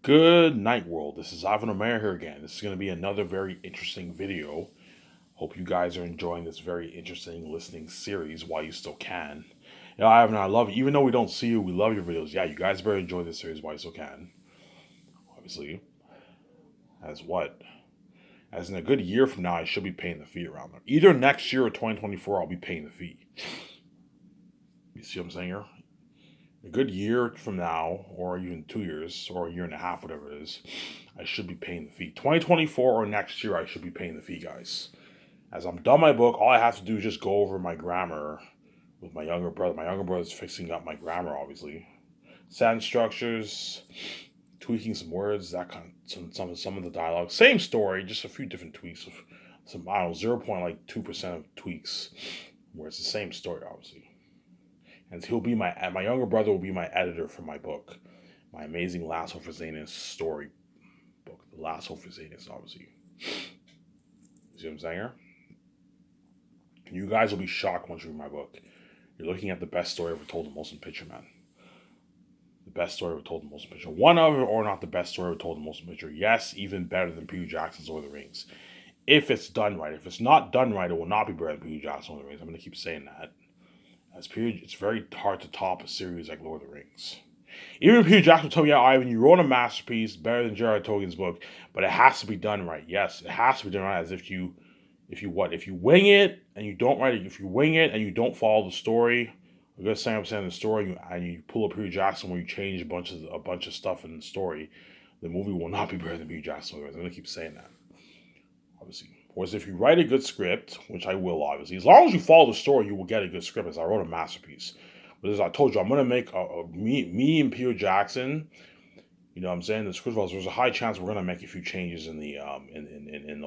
Good night, world. This is Ivan Omer here again. This is going to be another very interesting video. Hope you guys are enjoying this very interesting listening series while you still can. Ivan, I love you. Even though we don't see you, we love your videos. Yeah, you guys better enjoy this series while you still can. Obviously, as what? As in a good year from now, I should be paying the fee around there. Either next year or 2024, I'll be paying the fee. You see what I'm saying here? A good year from now, or even 2 years, or a year and a half, whatever it is, I should be paying the fee. 2024 or next year, I should be paying the fee, guys. As I'm done my book, all I have to do is just go over my grammar with my younger brother. My younger brother's fixing up my grammar, obviously. Sentence structures, tweaking some words, that kind of some of the dialogue. Same story, just a few different tweaks of some, I don't know, 0.2% of tweaks, where it's the same story, obviously. And he'll be my younger brother will be my editor for my book, my amazing Lasso for Zanus story book, the Lasso for Zanus, obviously. You see what I'm saying here? You guys will be shocked once you read my book. You're looking at the best story ever told in motion picture, man. The best story ever told in motion picture. One of it, or not the best story ever told in motion picture. Yes, even better than Peter Jackson's Lord of the Rings. If it's done right. If it's not done right, it will not be better than Peter Jackson's Lord of the Rings. I'm going to keep saying that. It's very hard to top a series like Lord of the Rings. Even Peter Jackson told me, yeah, Ivan, you wrote a masterpiece better than J.R.R. Tolkien's book, but it has to be done right. Yes, it has to be done right. As if you wing it and you don't write it, if you wing it and you don't follow the story, a good 70% of the story, and you pull up Peter Jackson where you change a bunch of stuff in the story, the movie will not be better than Peter Jackson. I'm gonna keep saying that, obviously. Whereas if you write a good script, which I will, obviously, as long as you follow the story, you will get a good script. As I wrote a masterpiece. But as I told you, I'm gonna make me and Peter Jackson. You know what I'm saying? The script, there's a high chance we're gonna make a few changes in the in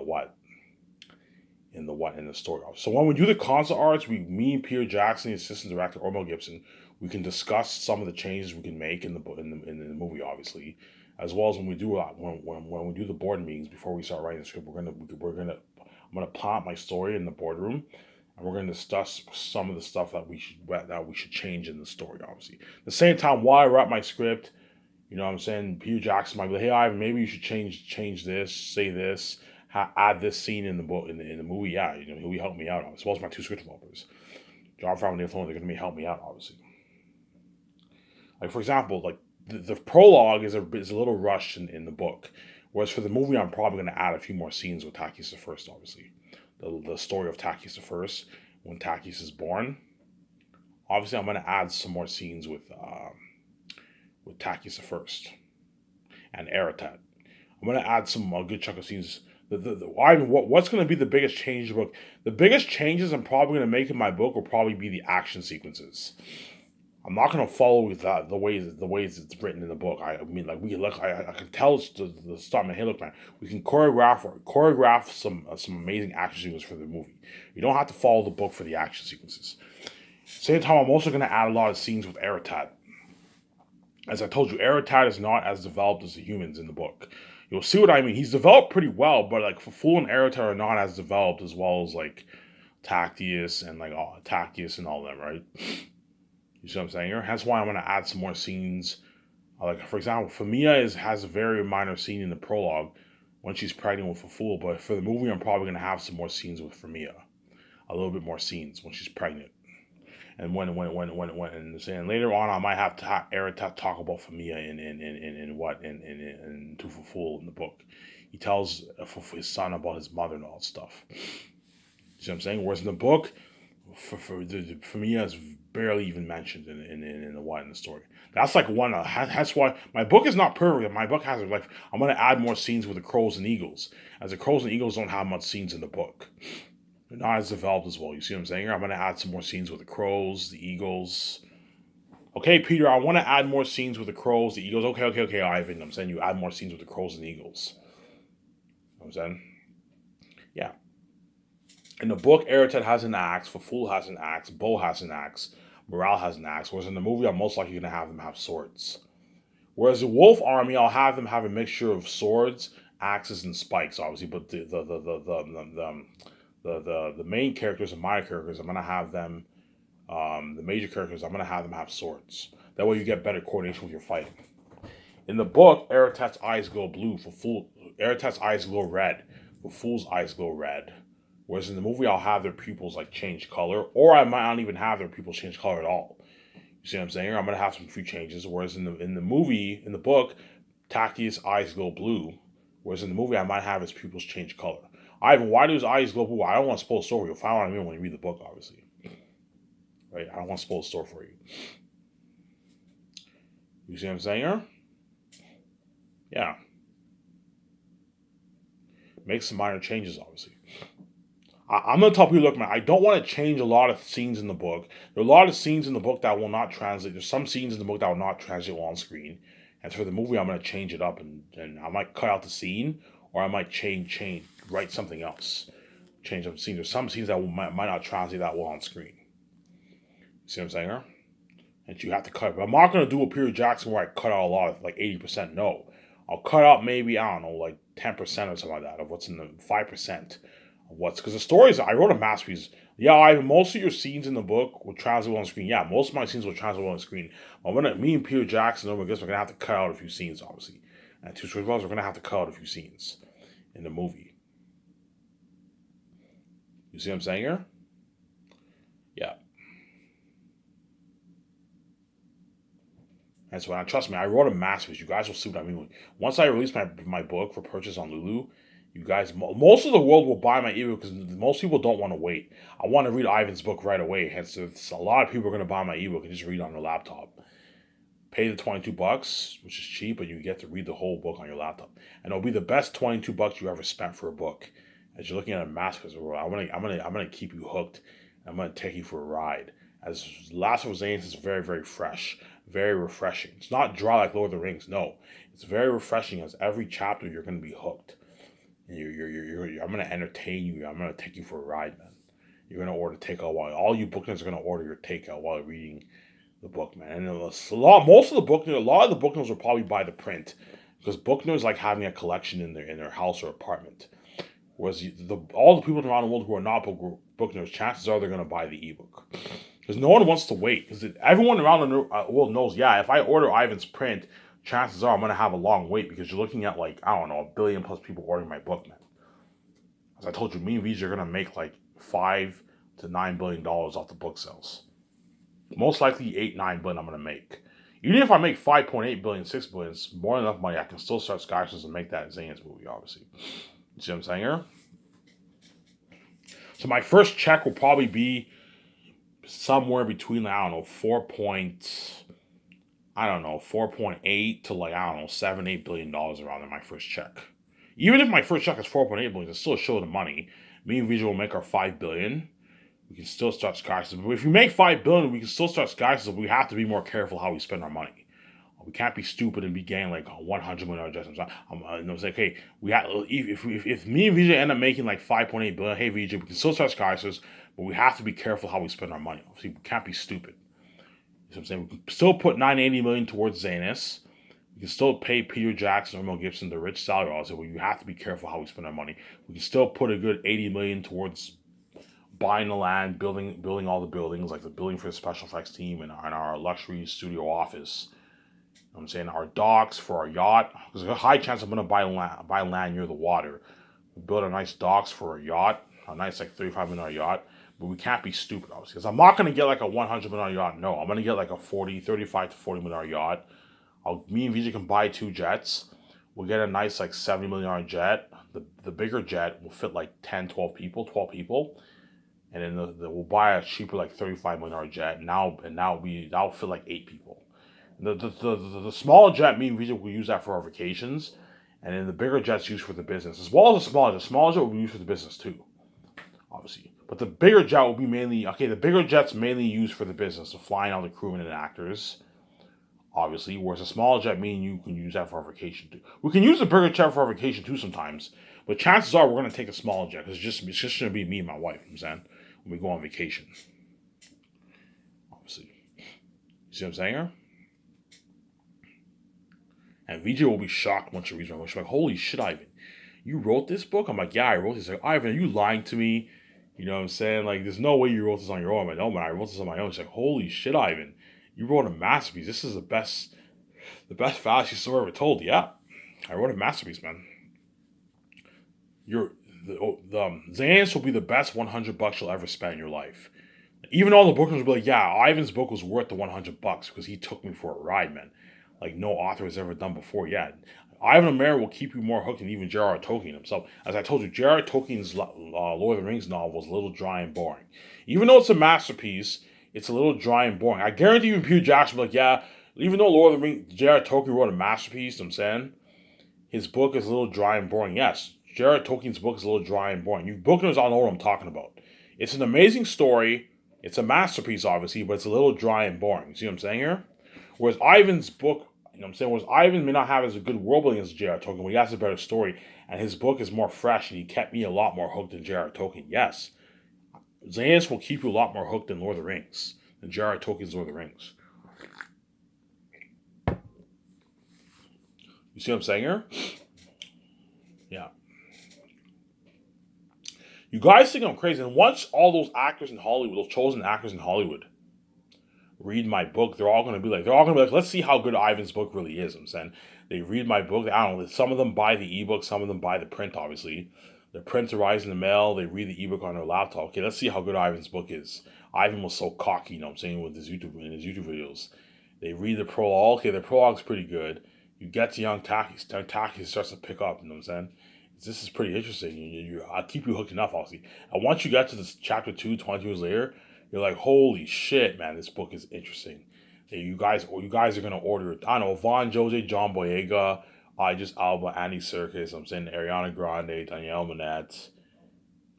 the story. So when we do the concept arts, me and Peter Jackson, the assistant director, or Mel Gibson, we can discuss some of the changes we can make in the movie, obviously, as well as when we do when we do the board meetings before we start writing the script. I'm gonna plot my story in the boardroom, and we're gonna discuss some of the stuff that we should change in the story. Obviously, at the same time, while I write my script, you know what I'm saying, Peter Jackson might be like, hey Ivan, maybe you should change this, say this, add this scene in the book in the movie. Yeah, you know, he'll help me out, as well as my two script developers, John Favreau and Dave Filoni. They're gonna help me out, obviously. Like, for example, like the prologue is a little rushed in the book, whereas for the movie, I'm probably going to add a few more scenes with Takis the First, obviously. The story of Takis the First, when Takis is born. Obviously, I'm going to add some more scenes with Takis the First and Aratat. I'm going to add some good chunk of scenes. What's going to be the biggest change in the book? The biggest changes I'm probably going to make in my book will probably be the action sequences. I'm not gonna follow the ways it's written in the book. I mean, like I can tell the start. Man, hey, look, man, we can choreograph some amazing action sequences for the movie. You don't have to follow the book for the action sequences. Same time, I'm also gonna add a lot of scenes with Aratat. As I told you, Aratat is not as developed as the humans in the book. You'll see what I mean. He's developed pretty well, but like Faful and Aratat are not as developed as well as like Tactius and all them, right? You see what I'm saying here? That's why I'm going to add some more scenes. Like, for example, Famia has a very minor scene in the prologue when she's pregnant with Faful, but for the movie, I'm probably going to have some more scenes with Famia. A little bit more scenes when she's pregnant. And when and later on, I might have Eric talk about Famia in to Faful in the book. He tells his son about his mother and all that stuff. You see what I'm saying? Whereas in the book, Famia is barely even mentioned in the story. That's like one. That's why my book is not perfect. My book has like I'm gonna add more scenes with the crows and eagles, as the crows and eagles don't have much scenes in the book. They're not as developed as well. You see what I'm saying? I'm gonna add some more scenes with the crows, the eagles. Okay, Peter, I want to add more scenes with the crows, the eagles. Okay, Ivan. I'm saying you add more scenes with the crows and eagles. You know what I'm saying? Yeah. In the book, Aratat has an axe, Faful has an axe, Bo has an axe, Morale has an axe, whereas in the movie, I'm most likely going to have them have swords. Whereas the Wolf Army, I'll have them have a mixture of swords, axes, and spikes, obviously, but the main characters and minor characters, I'm going to have them, the major characters, I'm going to have them have swords. That way you get better coordination with your fighting. In the book, Eratet's eyes glow blue for fool. Eratet's eyes glow red for fool's eyes glow red. Whereas in the movie, I'll have their pupils like change color, or I might not even have their pupils change color at all. You see what I'm saying? Or I'm gonna have some few changes. Whereas in the movie, in the book, Tactius' eyes glow blue. Whereas in the movie, I might have his pupils change color. Ivan, why do his eyes glow blue? I don't want to spoil the story. You'll find out what I mean when you read the book, obviously. Right? I don't want to spoil the story for you. You see what I'm saying here? Yeah. Make some minor changes, obviously. I'm gonna tell people, look, man, I don't want to change a lot of scenes in the book. There are a lot of scenes in the book that will not translate. There's some scenes in the book that will not translate well on screen. And for the movie, I'm gonna change it up, and I might cut out the scene, or I might write something else, change up the scene. There's some scenes that might not translate that well on screen. You see what I'm saying? Huh? And you have to cut. But I'm not gonna do a Peter Jackson where I cut out a lot of like 80%. No, I'll cut out maybe, I don't know, like 10% or something like that of what's in the 5%. Because the stories, I wrote a masterpiece. Yeah, most of your scenes in the book will translate well on screen. Yeah, most of my scenes will translate well on screen. But me and Peter Jackson, we're gonna have to cut out a few scenes, obviously. And Two Straight Brothers, we're gonna have to cut out a few scenes in the movie. You see what I'm saying here? Yeah. And so, trust me, I wrote a masterpiece. You guys will see what I mean. Once I release my book for purchase on Lulu, you guys, most of the world will buy my ebook because most people don't want to wait. I want to read Ivan's book right away. Hence, a lot of people are going to buy my ebook and just read on their laptop. Pay the $22, which is cheap, but you get to read the whole book on your laptop, and it'll be the best $22 you ever spent for a book. As you're looking at a masterpiece, I'm gonna keep you hooked. I'm gonna take you for a ride. As Last of Us is very, very fresh, very refreshing. It's not dry like Lord of the Rings. No, it's very refreshing. As every chapter, you're gonna be hooked. I'm gonna entertain you. I'm gonna take you for a ride, man. You're gonna order takeout while all you book nerds are gonna order your takeout while reading the book, man. And most of the book nerds, a lot of the book nerds will probably buy the print because book nerds like having a collection in their house or apartment. Whereas all the people around the world who are not book nerds, chances are they're gonna buy the ebook because no one wants to wait. Because everyone around the world knows, yeah, if I order Ivan's print, chances are I'm going to have a long wait because you're looking at like, I don't know, 1 billion plus people ordering my book, man. As I told you, me and VJ are going to make like $5 to $9 billion off the book sales. Most likely 8-9 billion I'm going to make. Even if I make 5.8 billion, 6 billion, it's more than enough money. I can still start Skyscrapers and make that Zane's movie, obviously. You see what I'm saying here? So my first check will probably be somewhere between, I don't know, 4.8 to like, I don't know, $7-8 billion around in my first check. Even if my first check is 4.8 billion, it's still a show of money. Me and Visual will make our 5 billion. We can still start Skyscrapers. But if we make 5 billion, we can still start Skyscrapers. We have to be more careful how we spend our money. We can't be stupid and be getting like $100 million adjustments. It's like, hey, if me and VJ end up making like 5.8 billion, hey VJ, we can still start Skyscrapers, but we have to be careful how we spend our money. Obviously, we can't be stupid. You know what I'm saying? We can still put $980 million towards Zanus. We can still pay Peter Jackson or Mel Gibson the rich salary. Also, we have to be careful how we spend our money. We can still put a good $80 million towards buying the land, building all the buildings, like the building for the special effects team and our luxury studio office. You know what I'm saying? Our docks for our yacht. There's a high chance I'm going to buy land near the water. We'll build a nice docks for a yacht, a nice like $35 million yacht. But we can't be stupid, obviously. Because I'm not going to get like a $100 million yacht. No, I'm going to get like a $35 to $40 million yacht. Me and VJ can buy 2 jets. We'll get a nice like $70 million jet. The bigger jet will fit like 12 people. And then we'll buy a cheaper like $35 million jet. That'll fit like 8 people. The small jet, me and VJ will use that for our vacations. And then the bigger jet's used for the business. As well as the smaller jet. The smaller jet will be used for the business too. Obviously. But the bigger jet will be the bigger jet's mainly used for the business, so flying all the crewmen and actors, obviously, whereas a smaller jet, me and you can use that for our vacation too. We can use the bigger jet for our vacation too sometimes, but chances are we're going to take a smaller jet, because it's just going to be me and my wife, you know what I'm saying, when we go on vacation. Obviously. You see what I'm saying here? And VJ will be shocked once she reads my book. She's like, holy shit, Ivan, you wrote this book? I'm like, yeah, I wrote this. She's like, Ivan, are you lying to me? You know what I'm saying? Like, there's no way you wrote this on your own. I'm like, no, man, I wrote this on my own. She's like, holy shit, Ivan. You wrote a masterpiece. This is the best The best fantasy story ever told. Yeah, I wrote a masterpiece, man. You're the Xanax will be the best $100 you'll ever spend in your life. Even all the bookers will be like, yeah, Ivan's book was worth the $100 because he took me for a ride, man. Like no author has ever done before. Yeah, Ivan O'Meara will keep you more hooked than even J.R.R. Tolkien himself. As I told you, J.R.R. Tolkien's Lord of the Rings novel was a little dry and boring. Even though it's a masterpiece, it's a little dry and boring. I guarantee you, Peter Jackson will be like, yeah, even though Lord of the Rings, J.R.R. Tolkien wrote a masterpiece, I'm saying, his book is a little dry and boring. Yes, J.R.R. Tolkien's book is a little dry and boring. You book nerds all know what I'm talking about. It's an amazing story. It's a masterpiece, obviously, but it's a little dry and boring. See what I'm saying here? Whereas Ivan's book, you know what I'm saying? Whereas Ivan may not have as a good world building as J.R.R. Tolkien, but he has a better story, and his book is more fresh, and he kept me a lot more hooked than J.R.R. Tolkien. Yes, Xanax will keep you a lot more hooked than Lord of the Rings, than J.R.R. Tolkien's Lord of the Rings. You see what I'm saying here? Yeah. You guys think I'm crazy, and once all those actors in Hollywood, those chosen actors in Hollywood, read my book, they're all gonna be like, let's see how good Ivan's book really is. I'm saying they read my book. I don't know. Some of them buy the ebook, some of them buy the print. Obviously, the print arrives in the mail. They read the ebook on their laptop. Okay, let's see how good Ivan's book is. Ivan was so cocky, you know what I'm saying, with his YouTube videos. They read the prologue. Okay, the prologue's pretty good. You get to Young Taki. Taki starts to pick up. You know what I'm saying? This is pretty interesting. I'll keep you hooked enough, obviously. And once you get to this chapter 2, 20 years later, you're like, holy shit, man, this book is interesting. Hey, you guys are gonna order it. I don't know, Von Jose, John Boyega, Idris Alba, Andy Serkis, I'm saying Ariana Grande, Danielle Manette,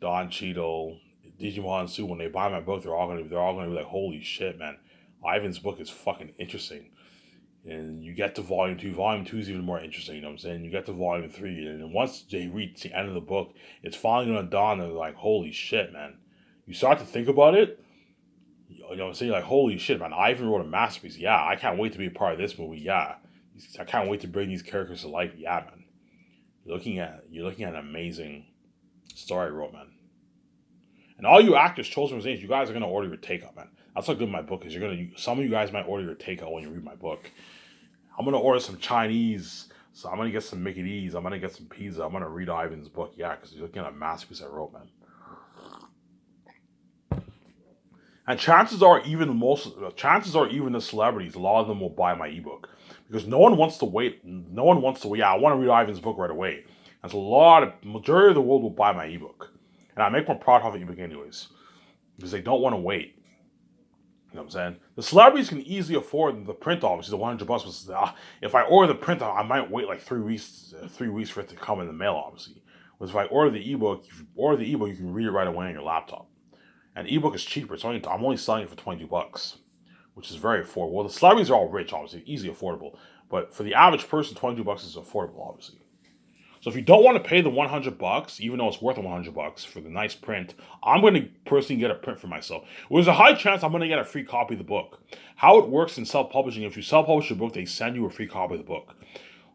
Don Cheadle, Digimon Sue. When they buy my book, they're all gonna be like, holy shit, man, Ivan's book is fucking interesting. And you get to volume 2. Volume 2 is even more interesting, you know what I'm saying? You get to volume 3, and once they reach the end of the book, it's finally gonna dawn and they're like, holy shit, man. You start to think about it, you know what I'm saying? Like, holy shit, man, Ivan wrote a masterpiece. Yeah, I can't wait to be a part of this movie. Yeah. I can't wait to bring these characters to life. Yeah, man. You're looking at an amazing story wrote, man. And all you actors, chosen names, you guys are gonna order your takeout, man. That's how good my book is. Some of you guys might order your takeout when you read my book. I'm gonna order some Chinese. So I'm gonna get some Mickey D's. I'm gonna get some pizza. I'm gonna read Ivan's book. Yeah, because you're looking at a masterpiece I wrote, man. And chances are even the celebrities, a lot of them will buy my ebook because no one wants to wait. No one wants to wait. Yeah, I want to read Ivan's book right away. And so majority of the world will buy my ebook, and I make my product off the ebook anyways because they don't want to wait. You know what I'm saying? The celebrities can easily afford the print, obviously, the $100 was, if I order the print, I might wait like 3 weeks for it to come in the mail, obviously. Whereas if I order the ebook, you can read it right away on your laptop. And ebook is cheaper. I'm only selling it for $22, which is very affordable. Well, the celebrities are all rich, obviously, easily affordable. But for the average person, $22 is affordable, obviously. So if you don't want to pay the $100, even though it's worth $100 for the nice print, I'm going to personally get a print for myself. There's a high chance I'm going to get a free copy of the book. How it works in self-publishing, if you self-publish your book, they send you a free copy of the book.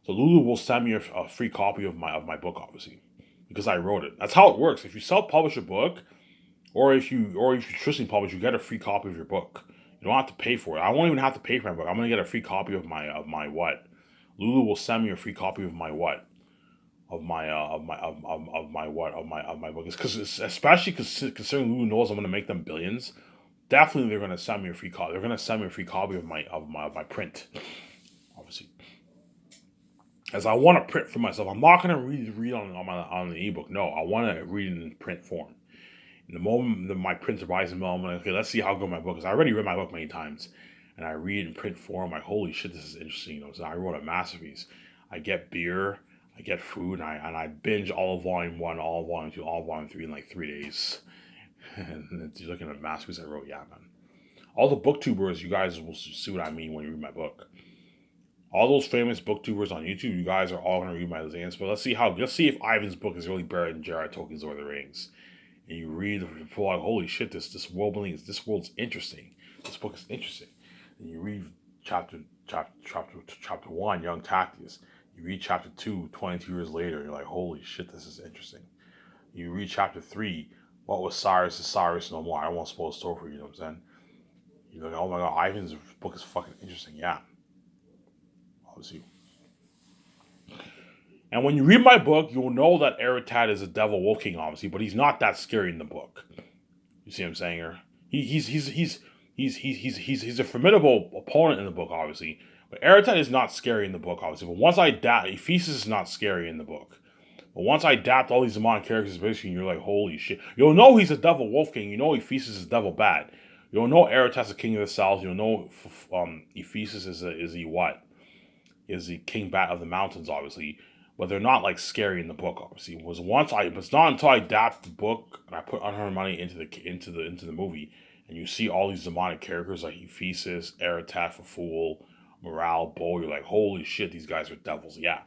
So Lulu will send me a free copy of my book, obviously, because I wrote it. That's how it works. If you self-publish a book, or if you traditionally publish, you get a free copy of your book. You don't have to pay for it. I won't even have to pay for my book. I'm going to get a free copy of my what? Lulu will send me a free copy of my what? Of my book. It's because especially considering Lulu knows I'm gonna make them billions. Definitely, they're gonna send me a free copy. They're gonna send me a free copy of my print. Obviously, as I want to print for myself. I'm not gonna read on the ebook. No, I want to read it in print form. In the moment that my print arrives in the mail, I'm like, okay, let's see how good my book is. I already read my book many times, and I read in print form. Like, holy shit, this is interesting. You know, so I wrote a masterpiece. I get beer. I get food, and I binge all of volume 1, all of volume 2, all of volume 3 in like 3 days. And you're looking at a masterpiece I wrote, yeah, man. All the booktubers, you guys will see what I mean when you read my book. All those famous booktubers on YouTube, you guys are all gonna read my Xanax. But let's see if Ivan's book is really better than J.R.R. Tolkien's Lord of the Rings. And you read the prologue, holy shit, this world's interesting. This book is interesting. And you read chapter 1, Young Tactics. You read chapter 2, 22 years later, and you're like, holy shit, this is interesting. You read chapter 3, what was Cyrus is Cyrus no more. I won't spoil the story for you, you know what I'm saying? You're like, oh my god, Ivan's book is fucking interesting, yeah. obviously. And when you read my book, you'll know that Eritad is a devil wolf king, obviously, but he's not that scary in the book. You see what I'm saying here? He's a formidable opponent in the book, obviously. But Eritad is not scary in the book, obviously. But once I adapt, Ephesus is not scary in the book. But once I adapt all these demonic characters, basically, you're like, holy shit. You'll know he's a devil wolf king. You know Ephesus is devil bad. You'll know Eritad's the king of the south. You'll know Ephesus is the king bat of the mountains, obviously. But they're not like scary in the book, obviously. It's not until I adapt the book and I put Unharmed Money into the movie, and you see all these demonic characters like Ephesus, Eritad, Fool, Morale, Bo. You're like, holy shit, these guys are devils. Yeah.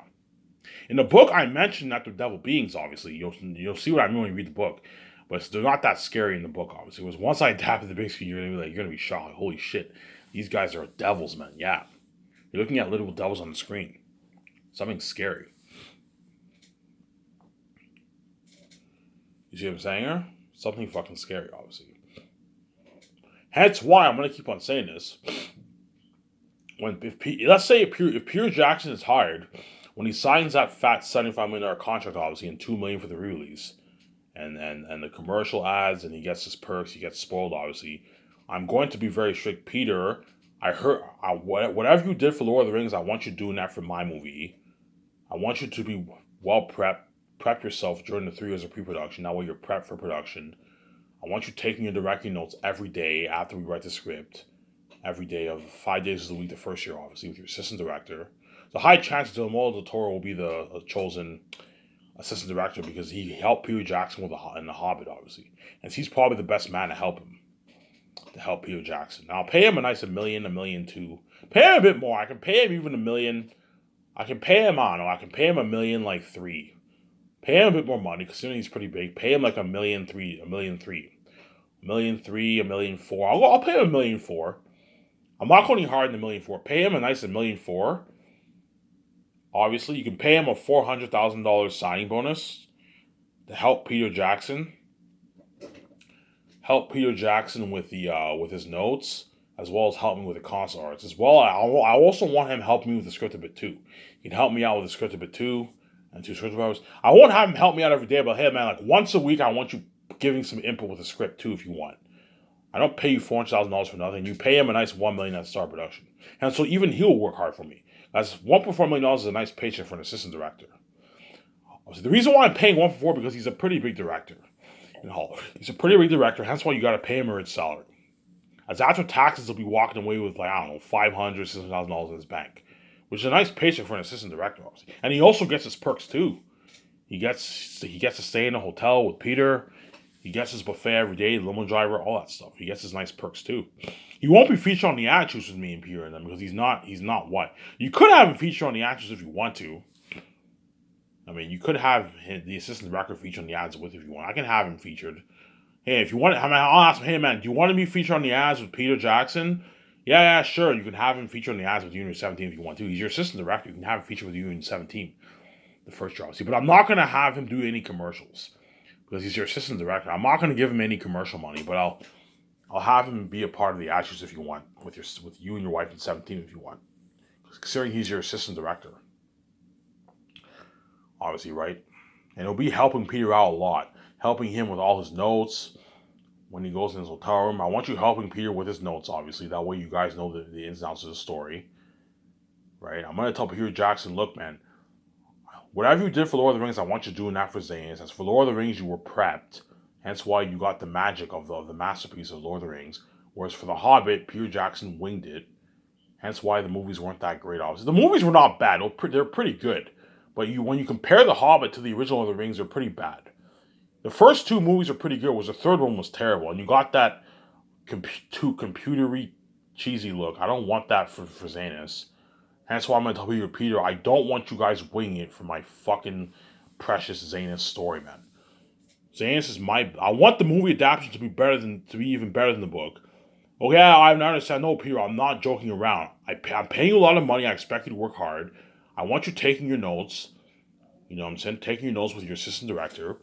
In the book, I mentioned that they're devil beings. Obviously, you'll see what I mean when you read the book, but they're not that scary in the book. Obviously, it was once I adapted the big screen, you're gonna be shocked. Like, holy shit, these guys are devils, man. Yeah, you're looking at literal devils on the screen. Something scary. You see what I'm saying here? Something fucking scary, obviously. Hence why I'm gonna keep on saying this. Let's say if Peter Jackson is hired, when he signs that fat $75 million contract, obviously, and $2 million for the release, and the commercial ads, and he gets his perks, he gets spoiled, obviously. I'm going to be very strict. Peter, whatever you did for Lord of the Rings, I want you doing that for my movie. I want you to be well prepped. Prep yourself during the 3 years of pre-production. That way you're prepped for production. I want you taking your directing notes every day after we write the script. Every day of 5 days of the week, the first year, obviously, with your assistant director. The high chance Guillermo del Toro will be the chosen assistant director because he helped Peter Jackson in The Hobbit, obviously. And he's probably the best man to help him. To help Peter Jackson. Now, pay him a nice $1 million, $1.2 million. Pay him a bit more. I can pay him even $1 million. I can pay him, I don't know, I can pay him $1 million, like 3. Pay him a bit more money, considering he's pretty big. Pay him like $1.3 million, $1.3 million, $1.4 million. I'll pay him $1.4 million. I'm not going any harder than $1.4 million. Pay him a nice $1.4 million. Obviously, you can pay him a $400,000 signing bonus to help Peter Jackson. Help Peter Jackson with his notes, as well as help me with the concept arts. As well, I also want him help me with the script a bit too. He can help me out with the script a bit too. And 2 script hours. I won't have him help me out every day, but hey, man, like once a week, I want you giving some input with the script too, if you want. I don't pay you $400,000 for nothing. You pay him a nice $1 million at start production, and so even he'll work hard for me. That's $1.4 million is a nice paycheck for an assistant director. So the reason why I'm paying $1.4 million because he's a pretty big director. He's a pretty big director. Hence why you got to pay him a rich salary. As after taxes, he'll be walking away with like I don't know $500,000, $600,000 in his bank. Which is a nice paycheck for an assistant director, obviously. And he also gets his perks too. He gets to stay in a hotel with Peter. He gets his buffet every day, limo driver, all that stuff. He gets his nice perks too. He won't be featured on the Attitudes with me and Peter and them because he's not what. You could have him featured on the Attitudes if you want to. I mean, you could have the assistant director featured on the ads with if you want. I can have him featured. Hey, if you want, I'll ask him, hey man, do you want to be featured on the ads with Peter Jackson? Yeah, sure. You can have him feature on the ads with Union 17 if you want to. He's your assistant director. You can have him feature with Union 17, the first job. See, but I'm not going to have him do any commercials because he's your assistant director. I'm not going to give him any commercial money, but I'll have him be a part of the actors if you want, with you and your wife in 17 if you want. Considering he's your assistant director, obviously, right? And he'll be helping Peter out a lot, helping him with all his notes. When he goes in his hotel room, I want you helping Peter with his notes, obviously. That way you guys know the ins and outs of the story. Right? I'm going to tell Peter Jackson, look, man, whatever you did for Lord of the Rings, I want you doing that for Zayn. As for Lord of the Rings, you were prepped. Hence why you got the magic of the masterpiece of Lord of the Rings. Whereas for The Hobbit, Peter Jackson winged it. Hence why the movies weren't that great, obviously. The movies were not bad. They're pretty good. But when you compare The Hobbit to the original Lord of the Rings, they're pretty bad. The first 2 movies are pretty good, whereas the third one was terrible. And you got that too computery, cheesy look. I don't want that for Zanus. Hence why I'm going to tell Peter, I don't want you guys winging it for my fucking precious Zanus story, man. Zanus is I want the movie adaptation to be even better than the book. Okay, I understand. No, Peter, I'm not joking around. I'm paying you a lot of money. I expect you to work hard. I want you taking your notes. You know what I'm saying? Taking your notes with your assistant director.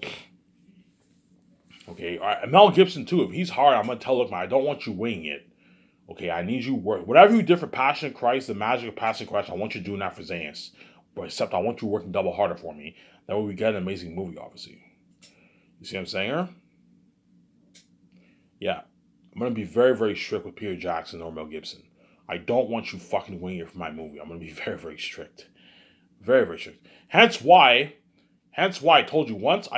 Okay, all right. Mel Gibson too. If he's hard, I'm gonna tell him, I don't want you winging it. Okay, I need you work whatever you did for Passion of Christ, the magic of Passion of Christ. I want you doing that for Zayas, but except I want you working double harder for me. That way we get an amazing movie, obviously. You see what I'm saying here? Yeah, I'm gonna be very, very strict with Peter Jackson or Mel Gibson. I don't want you fucking winging it for my movie. I'm gonna be very, very strict, very, very strict. Hence why I told you once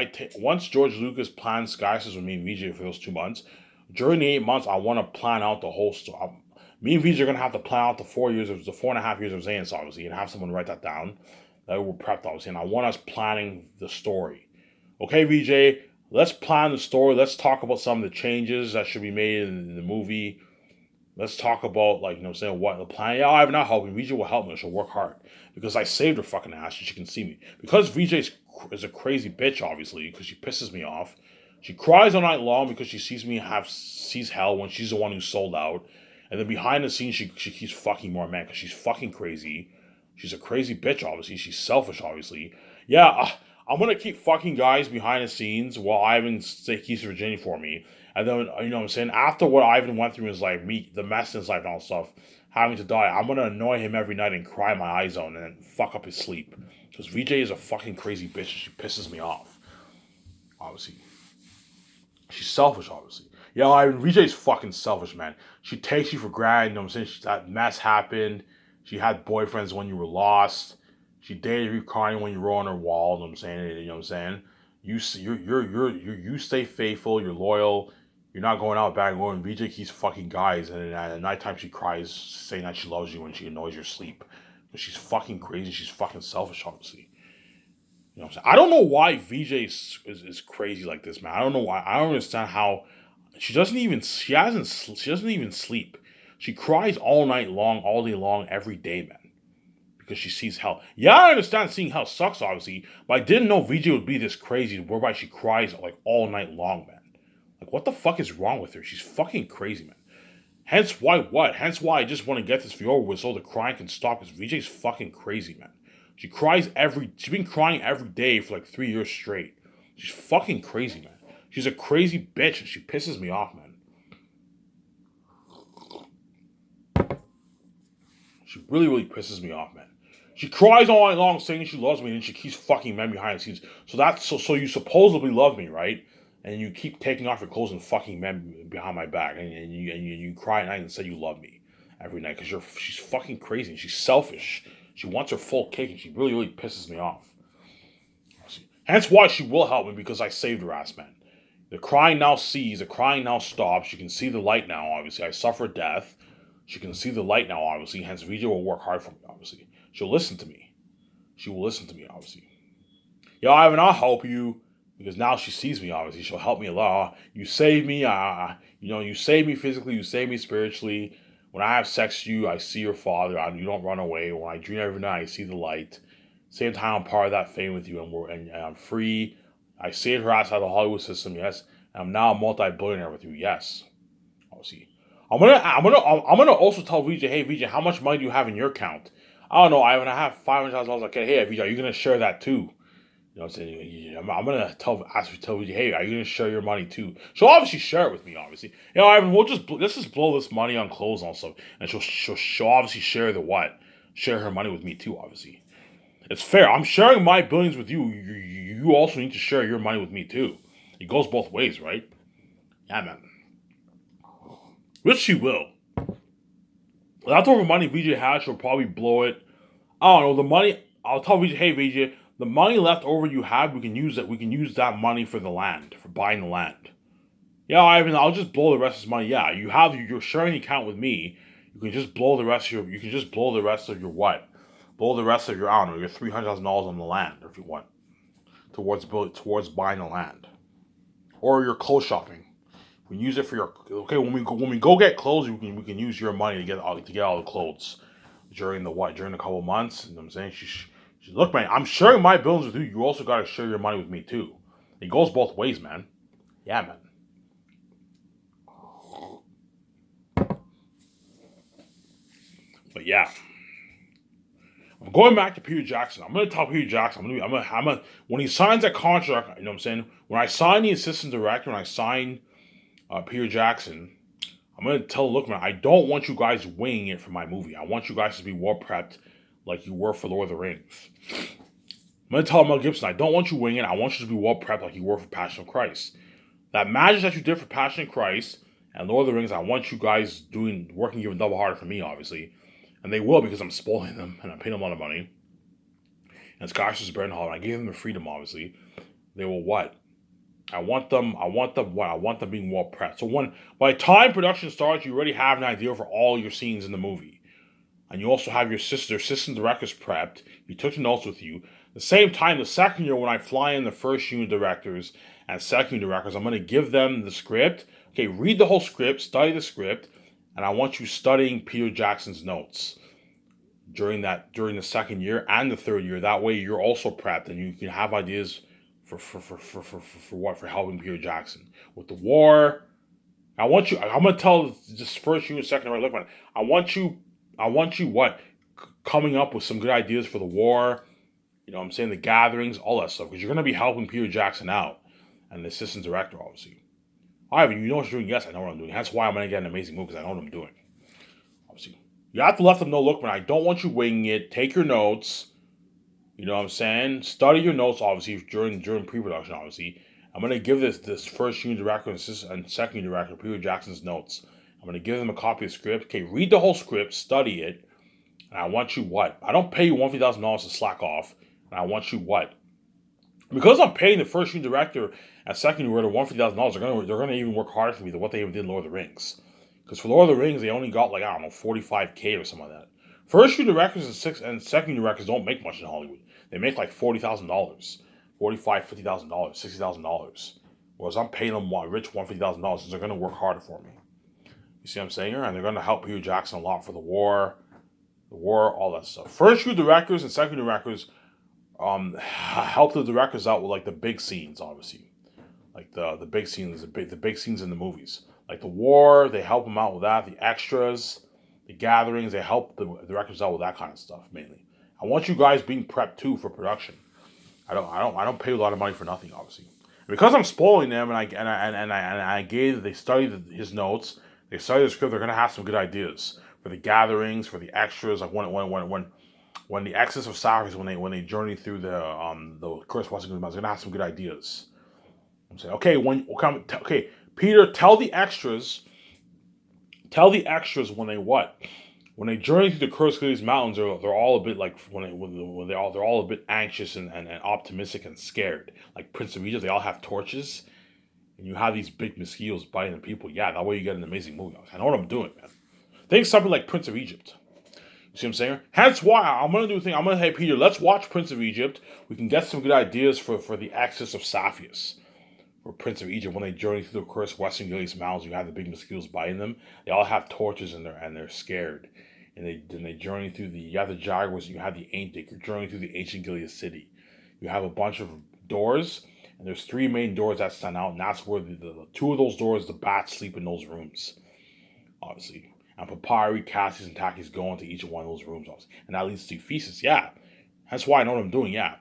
George Lucas planned Skyscraper with me and VJ for those 2 months. During the 8 months, I want to plan out the whole story. Me and VJ are gonna have to plan out the 4 years of the 4.5 years of Zayn's, obviously, and have someone write that down. That we're prepped, obviously, and I want us planning the story. Okay, VJ, let's plan the story. Let's talk about some of the changes that should be made in the movie. Let's talk about, like, what the plan. Yeah, I'm not helping. VJ will help me. She'll work hard because I saved her fucking ass and she can see me. Because VJ is a crazy bitch, obviously, because she pisses me off. She cries all night long because she sees hell when she's the one who sold out. And then behind the scenes, she keeps fucking more men because she's fucking crazy. She's a crazy bitch, obviously. She's selfish, obviously. Yeah, I'm gonna keep fucking guys behind the scenes while Ivan keeps Virginia for me. And then, you know what I'm saying? After what Ivan went through in his life, the mess in his life and all stuff, having to die, I'm going to annoy him every night and cry my eyes out and then fuck up his sleep. Because VJ is a fucking crazy bitch and she pisses me off. Obviously. She's selfish, obviously. Yeah, Ivan, VJ's fucking selfish, man. She takes you for granted, you know what I'm saying? That mess happened. She had boyfriends when you were lost. She dated you crying when you were on her wall, you know what I'm saying? You know what I'm saying? You stay faithful, you're loyal. You're not going out bad and going. VJ keeps fucking guys, and at nighttime she cries, saying that she loves you when she annoys your sleep. But she's fucking crazy. She's fucking selfish, obviously. You know what I'm saying? I don't know why VJ is crazy like this, man. I don't know why. I don't understand how she doesn't even sleep. She cries all night long, all day long, every day, man. Because she sees hell. Yeah, I understand seeing hell sucks, obviously, but I didn't know VJ would be this crazy whereby she cries like all night long, man. Like, what the fuck is wrong with her? She's fucking crazy, man. Hence why what? Hence why I just want to get this video over with so the crying can stop, because VJ's fucking crazy, man. She's been crying every day for like 3 years straight. She's fucking crazy, man. She's a crazy bitch and she pisses me off, man. She really, really pisses me off, man. She cries all night long saying she loves me, and then she keeps fucking men behind the scenes. So you supposedly love me, right? And you keep taking off your clothes and fucking men behind my back, and you cry at night and say you love me every night because she's fucking crazy and she's selfish. She wants her full cake and she really, really pisses me off. Hence why she will help me, because I saved her ass, man. The crying now ceases. The crying now stops. She can see the light now, obviously. I suffered death. She can see the light now, obviously. Hence, VJ will work hard for me, obviously. She'll listen to me. She will listen to me, obviously. Yeah, Ivan, I'll help you. Because now she sees me, obviously. She'll help me a lot. You save me. You save me physically. You save me spiritually. When I have sex with you, I see your father. You don't run away. When I dream every night, I see the light. Same time, I'm part of that fame with you, and I'm free. I saved her ass out of the Hollywood system, yes. And I'm now a multi-billionaire with you, yes. Obviously, I'm gonna also tell VJ, hey VJ, how much money do you have in your account? I don't know, Ivan. I have $500,000. Okay, hey VJ, are you gonna share that too? You know what I'm saying? I'm gonna tell VJ, hey, are you gonna share your money too? She'll obviously share it with me, obviously. You know, Ivan, let's just blow this money on clothes and stuff, and she'll obviously share share her money with me too, obviously. It's fair. I'm sharing my billions with you. You also need to share your money with me too. It goes both ways, right? Yeah, man. Which she will. Leftover money VJ has, she'll probably blow it. I don't know, the money. I'll tell VJ, hey VJ, the money left over you have, we can use that. We can use that money for the land, for buying the land. Yeah, Ivan, I'll just blow the rest of this money. Yeah, you're sharing the account with me. You can just blow the rest of your. You can just blow the rest of your what? Blow the rest of your, I don't know, your $300,000 on the land, if you want, towards buying the land, or your clothes shopping. We use it for your, okay. When we go get clothes, we can use your money to get all the clothes during the couple months. You know what I'm saying? Look, man, I'm sharing my bills with you. You also got to share your money with me too. It goes both ways, man. Yeah, man. But yeah. I'm going back to Peter Jackson. I'm gonna tell Peter Jackson. When he signs that contract, you know what I'm saying? When I sign the assistant director, when I sign Peter Jackson, I'm gonna tell look, man, I don't want you guys winging it for my movie. I want you guys to be well prepped like you were for Lord of the Rings. I'm gonna tell Mel Gibson, I don't want you winging it. I want you to be well prepped like you were for Passion of Christ. That magic that you did for Passion of Christ and Lord of the Rings, I want you guys working even double harder for me, obviously. And they will because I'm spoiling them and I'm paying them a lot of money. And Scott Bernhall, and I gave them the freedom, obviously. They will what? I want them what? I want them being well prepped. So by the time production starts, you already have an idea for all your scenes in the movie. And you also have your assistant directors prepped. You took the notes with you. The same time, the second year when I fly in the first unit directors and second unit directors, I'm going to give them the script. Okay, read the whole script, study the script, and I want you studying Peter Jackson's notes during the second year and the third year. That way, you're also prepped and you can have ideas for what, for helping Peter Jackson with the war. I'm gonna tell this first unit, second unit, look, man, I want you what? Coming up with some good ideas for the war, you know what I'm saying, the gatherings, all that stuff, because you're going to be helping Peter Jackson out and the assistant director, obviously. Ivan, you know what you're doing? Yes, I know what I'm doing. That's why I'm going to get an amazing movie, because I know what I'm doing. Obviously. You have to let them know, look, man, I don't want you winging it. Take your notes. You know what I'm saying? Study your notes, obviously, during pre-production, obviously. I'm going to give this first unit director and second unit director, Peter Jackson's notes. I'm going to give them a copy of the script. Okay, read the whole script, study it, and I want you what? I don't pay you $150,000 to slack off, and I want you what? Because I'm paying the first unit director and second unit director $150,000, they're gonna even work harder for me than what they even did in Lord of the Rings. Because for Lord of the Rings, they only got like, I don't know, $45K or something like that. First unit directors and second unit directors don't make much in Hollywood. They make like $40,000, $45,000, $50,000, $60,000. Whereas I'm paying them rich $150,000 because they're gonna work harder for me. You see what I'm saying here? And they're gonna help Peter Jackson a lot for the war, all that stuff. First unit directors and second unit directors help the directors out with like the big scenes, obviously, like the big scenes, the big scenes in the movies, like the war. They help them out with that. The extras, the gatherings, they help the directors out with that kind of stuff mainly. I want you guys being prepped too for production. I don't pay a lot of money for nothing, obviously. Because I'm spoiling them, I gave they studied his notes, they studied the script. They're gonna have some good ideas for the gatherings, for the extras. Like when the Exodus of Cyrus, when they journey through the Curse of Western Mountains, they're gonna have some good ideas. I'm saying, okay, Peter, tell the extras when they what? When they journey through the Curse of these mountains, they're all a bit like when they're all a bit anxious and optimistic and scared. Like Prince of Egypt, they all have torches, and you have these big mosquitoes biting the people. Yeah, that way you get an amazing movie. I know what I'm doing, man. Think something like Prince of Egypt. You see what I'm saying? Hence why I'm gonna do a thing. I'm gonna, hey Peter, let's watch Prince of Egypt. We can get some good ideas for the Exodus of Cepheus. For Prince of Egypt, when they journey through the cursed Western Ghali's mountains, you have the big mosquitoes biting them. They all have torches and they're scared. And they journey through you have the jaguars, you have you're journeying through the ancient Gilead city. You have a bunch of doors, and there's three main doors that stand out, and that's where the two of those doors, the bats sleep in those rooms, obviously. And Papyri, Cassius, and Takis go into each one of those rooms, obviously. And that leads to Ephesus, yeah. That's why I know what I'm doing, yeah.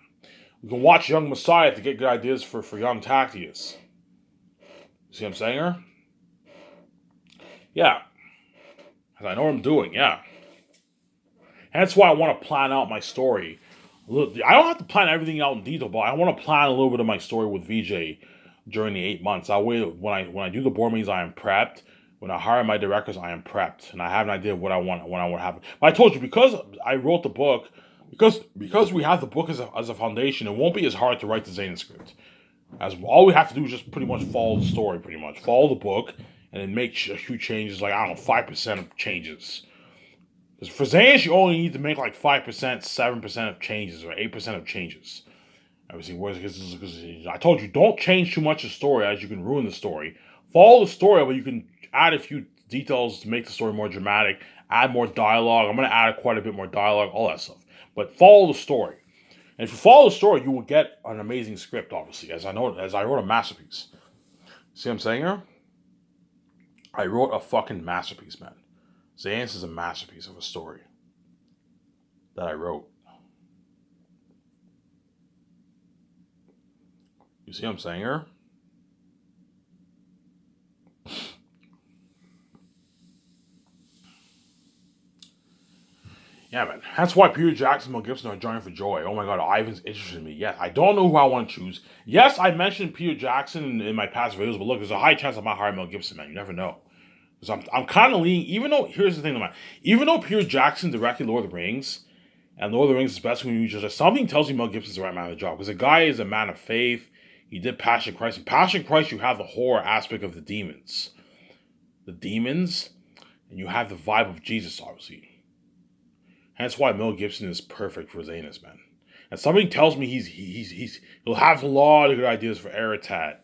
We can watch Young Messiah to get good ideas for young Tactius. See what I'm saying here? Yeah. Because I know what I'm doing, yeah. And that's why I want to plan out my story. I don't have to plan everything out in detail, but I want to plan a little bit of my story with VJ during the 8 months. That way, when I do the board meetings, I am prepped. When I hire my directors, I am prepped, and I have an idea of what I want to happen. But I told you, because I wrote the book, because we have the book as a foundation, it won't be as hard to write the Zayn script. As all we have to do is just pretty much follow the story, pretty much follow the book, and then make a few changes, like I don't know, 5% of changes. Because for Zayn, you only need to make like 5%, 7% of changes, or 8% of changes. Obviously, because I told you, don't change too much of the story, as you can ruin the story. Follow the story, but you can add a few details to make the story more dramatic, add more dialogue. I'm going to add quite a bit more dialogue, all that stuff. But follow the story. And if you follow the story, you will get an amazing script, obviously, as I wrote a masterpiece. See what I'm saying here? I wrote a fucking masterpiece, man. Zayn's is a masterpiece of a story that I wrote. You see what I'm saying here? Yeah, man. That's why Peter Jackson and Mel Gibson are joining for joy. Oh my god, Ivan's interested in me. Yeah, I don't know who I want to choose. Yes, I mentioned Peter Jackson in my past videos, but look, there's a high chance I might hire Mel Gibson, man. You never know. Because I'm kind of leaning, even though, here's the thing, man. Even though Peter Jackson directed Lord of the Rings, and Lord of the Rings is best when you just something tells me Mel Gibson's the right man for the job. Because the guy is a man of faith. He did Passion Christ. In Passion Christ, you have the horror aspect of the demons. The demons, and you have the vibe of Jesus, obviously. That's why Mel Gibson is perfect for Zanus, man. And something tells me he'll have a lot of good ideas for Aratat.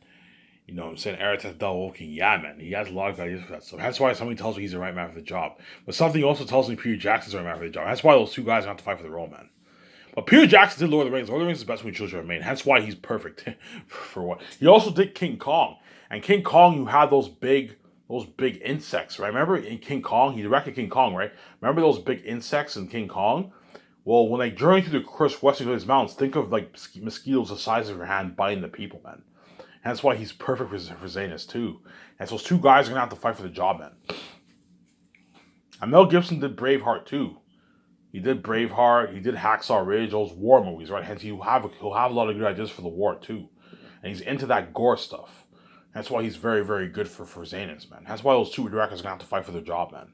You know what I'm saying? Aratat Dalwoking. Yeah, man. He has a lot of good ideas for that stuff. That's why something tells me he's the right man for the job. But something also tells me Peter Jackson's the right man for the job. That's why those two guys have to fight for the role, man. But Peter Jackson did Lord of the Rings. Lord of the Rings is the best when children remain. Hence why he's perfect for what. He also did King Kong. And King Kong, you had those big insects, right? Remember in King Kong, he directed King Kong, right? Remember those big insects in King Kong? Well, when they journey through the Western United Mountains, think of like mosquitoes the size of your hand biting the people, man. And that's why he's perfect for Zanus too. And so those two guys are gonna have to fight for the job, man. And Mel Gibson did Braveheart too. He did Braveheart. He did Hacksaw Ridge. Those war movies, right? Hence, he'll have a lot of good ideas for the war too. And he's into that gore stuff. That's why he's very, very good for Zanus, man. That's why those two directors are going to have to fight for their job, man.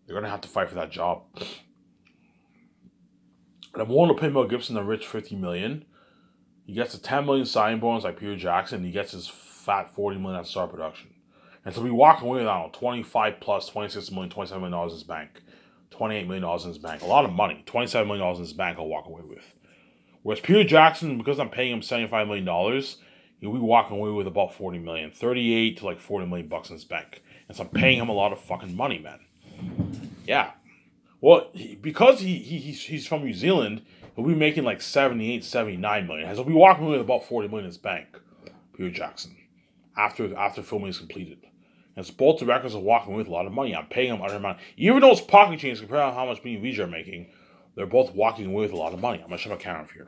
They're going to have to fight for that job. And I'm willing to pay Mel Gibson a rich $50 million. He gets a $10 million signing bonus like Peter Jackson. And he gets his fat $40 million at star production. And so we walk away with, I don't know, 25 plus, $26 million, $27 million in his bank. $28 million in his bank. A lot of money. $27 million in his bank I'll walk away with. Whereas Peter Jackson, because I'm paying him $75 million, he'll be walking away with about $40 million. 38 to like $40 million bucks in his bank. And so I'm paying him a lot of fucking money, man. Yeah. Well, because he's from New Zealand, he'll be making like 78, 79 million. So he'll be walking away with about 40 million in his bank, Peter Jackson, after filming is completed. And so both directors are walking away with a lot of money. I'm paying them under amount. Even though it's pocket change compared to how much me and VJ are making, they're both walking away with a lot of money. I'm going to shut my camera off here.